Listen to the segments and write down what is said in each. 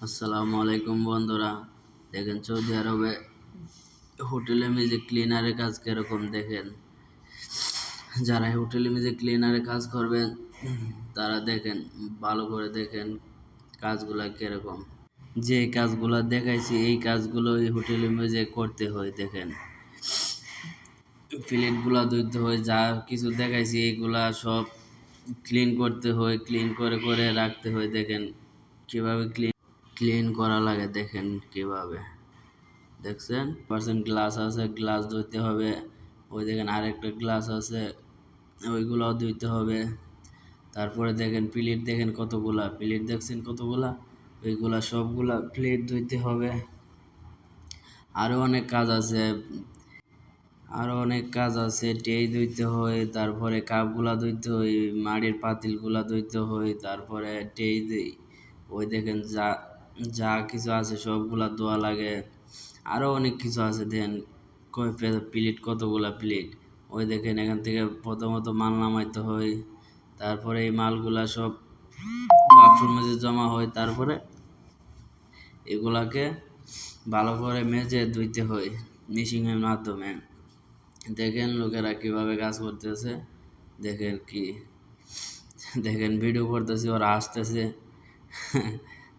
আসসালামু আলাইকুম বন্ধুরা। দেখেন সৌদি আরবে হোটেলে মেজে ক্লিনারের কাজ কিরকম। দেখেন যারা হোটেলে মেজে ক্লিনারের কাজ করবেন তারা দেখেন, ভালো করে দেখেন কাজগুলা কিরকম। যে কাজগুলা দেখাইছি এই কাজগুলো এই হোটেলে মেজে করতে হয়। দেখেন প্লেটগুলা ধুইতে হয়, যা কিছু দেখাইছি এইগুলা সব ক্লিন করতে হয়, ক্লিন করে করে রাখতে হয়। দেখেন কিভাবে ক্লিন করা লাগে, দেখেন কিভাবে। দেখছেন গ্লাস আছে, গ্লাস ধুইতে হবে। ওই দেখেন আরেকটা গ্লাস আছে, ওইগুলাও ধুইতে হবে। তারপরে দেখেন প্লেট, দেখেন কতগুলা প্লেট, দেখছেন কতগুলা, ওইগুলা সবগুলা প্লেট ধুইতে হবে। আরো অনেক কাজ আছে, ট্রে ধুইতে হয়, তারপরে কাপগুলা ধুইতে হয়, মাটির পাতিলগুলা ধুইতে হয়, তারপরে ট্রে ওই দেখেন যা যা কিছু আছে সবগুলা ধোয়া লাগে। আরো অনেক কিছু আছে। দেন প্লেট, কতগুলা প্লেট। ওই দেখেন এখান থেকে প্রথমত মাল নামাইতে হয়, তারপরে এই মালগুলা সব বাক্সর মধ্যে জমা হয়, তারপরে এগুলাকে ভালো করে মেজে ধুইতে হয় মেশিনের মাধ্যমে। দেখেন লোকেরা কিভাবে কাজ করতেছে। দেখেন দেখেন ভিডিও করতেছে, ওরা হাসতেছে।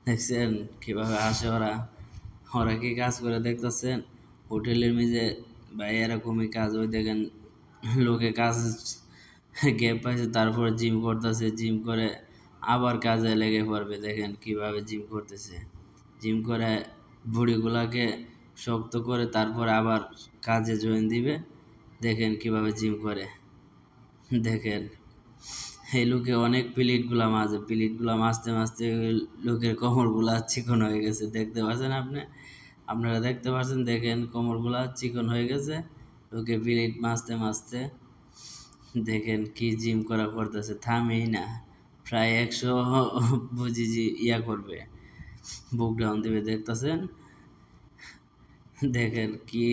দেখছেন কিভাবে হাসে ওরা। ওরা কি কাজ করে দেখতেছেন হোটেলের মেঝে। ভাই এরকমই কাজ। ওই দেখেন লোকে কাজ গ্যাপ পাইছে, তারপরে জিম করতেছে, জিম করে আবার কাজে লেগে পড়বে। দেখেন কিভাবে জিম করতেছে, জিম করে বডিগুলাকে শক্ত করে তারপরে আবার কাজে জয়েন দিবে। দেখেন কিভাবে জিম করে। দেখেন এই লোকে অনেক প্লেটগুলা মাজতে মাজতে লোকের কোমরগুলা চিকন হয়ে গেছে। দেখতে পাচ্ছেন আপনারা দেখতে পাচ্ছেন। দেখেন কোমরগুলা চিকন হয়ে গেছে লোকে প্লেট মাজতে মাজতে। দেখেন কি জিম করতেছে, থামেই না। প্রায় 100 বুঝি করবে, বুক ডাউন দিবে। দেখতেছেন দেখেন কি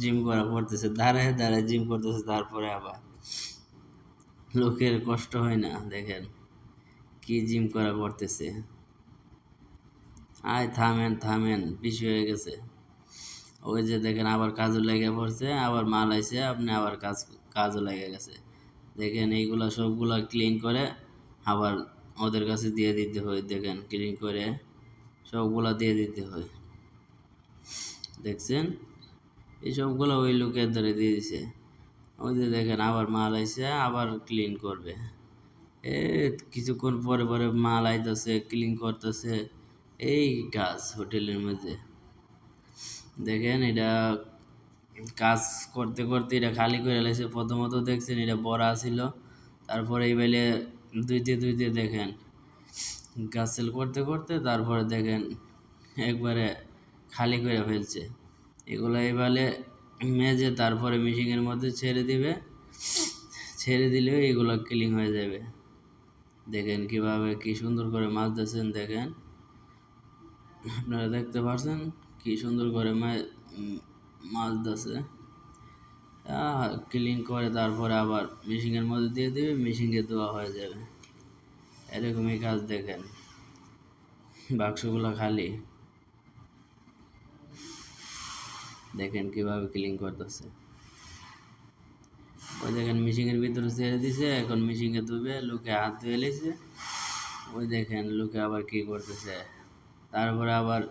জিম করতেছে, দাঁড়ায় দাঁড়ায় জিম করতেছে। তারপরে আবার লোকের কষ্ট হয় না। দেখেন কি জিম করতেছে। আয় থামেন থামেন, বেশি হয়ে গেছে। ওই যে দেখেন আবার কাজও লেগে পড়ছে, আবার মাল আইছে, আপনি আবার কাজও লেগে গেছে। দেখেন এইগুলা সবগুলা ক্লিন করে আবার ওদের কাছে দিয়ে দিতে হয়। দেখেন ক্লিন করে সবগুলা দিয়ে দিতে হয়। দেখছেন এই সবগুলো ওই লোকের ধরে দিয়ে দিছে। ওই যে দেখেন আবার মাল আইছে, আবার ক্লিন করবে। এ কিছুক্ষণ পরে পরে মাল আইতেছে, ক্লিন করতেছে। এই কাজ হোটেলের মধ্যে। দেখেন এটা কাজ করতে করতে এটা খালি করে লাইছে। প্রথমত দেখছেন এটা বড়া ছিল, তারপরে এই বেলে ধুইতে ধুইতে দেখেন কাজ সেল করতে করতে তারপরে দেখেন একবারে খালি করে ফেলছে। এগুলো এবারে মেজে তারপরে মেশিনের মধ্যে ছেড়ে দিবে, ছেড়ে দিলেও এগুলো ক্লিন হয়ে যাবে। দেখেন কিভাবে কি সুন্দর করে মাজতেছেন। দেখেন আপনারা দেখতে পাচ্ছেন কি সুন্দর করে মাজতেছে। ক্লিন করে তারপরে আবার মেশিনের মধ্যে দিয়ে দিবে, মেশিনে ধোয়া হয়ে যাবে। এরকমই কাজ। দেখেন বাক্সগুলো খালি, দেখেন কিভাবে ক্লিন করতেছে। ওই দেখেন মেশিনের ভিতরে ছেড়ে দিছে, এখন মেশিনে ধুবে, লোকে হাত ধুয়ে লেছে। ওই দেখেন লোকে আবার কি করতেছে, তারপরে আবার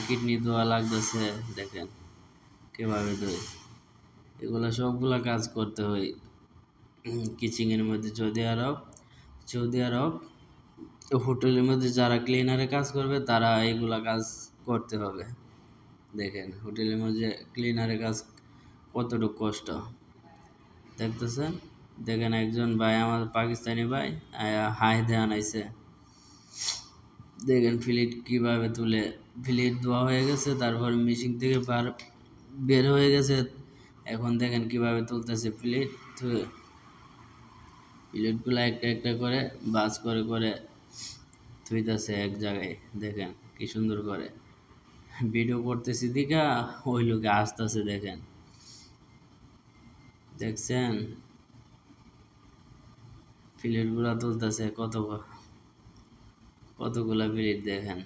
কিডনি ধোয়া লাগতেছে। দেখেন কিভাবে ধোয়। এগুলো সবগুলা কাজ করতে হয় কিচিংয়ের মধ্যে। সৌদি আরব হোটেলের মধ্যে যারা ক্লিনারে কাজ করবে তারা এইগুলা কাজ করতে হবে। দেখেন হোটেলের মধ্যে ক্লিনারের কাজ কতটুকু কষ্ট দেখতেছেন। দেখেন একজন ভাই, আমাদের পাকিস্তানি ভাই, হাই দেওয়ান আইছে। দেখেন প্লেট কিভাবে তুলে, প্লেট ধোয়া হয়ে গেছে, তারপর মেশিন থেকে বের হয়ে গেছে। এখন দেখেন কিভাবে তুলতেছে প্লেট। প্লেটগুলো একটা একটা করে বাস করে করে থুইতেছে এক জায়গায়। দেখেন কি সুন্দর করে। ভিডিও করতেছি দিঘা, ওই লোকে আসতেছে। দেখেন দেখছেন প্লেটগুলা তুলতেছে, কতগুলা প্লেট। দেখেন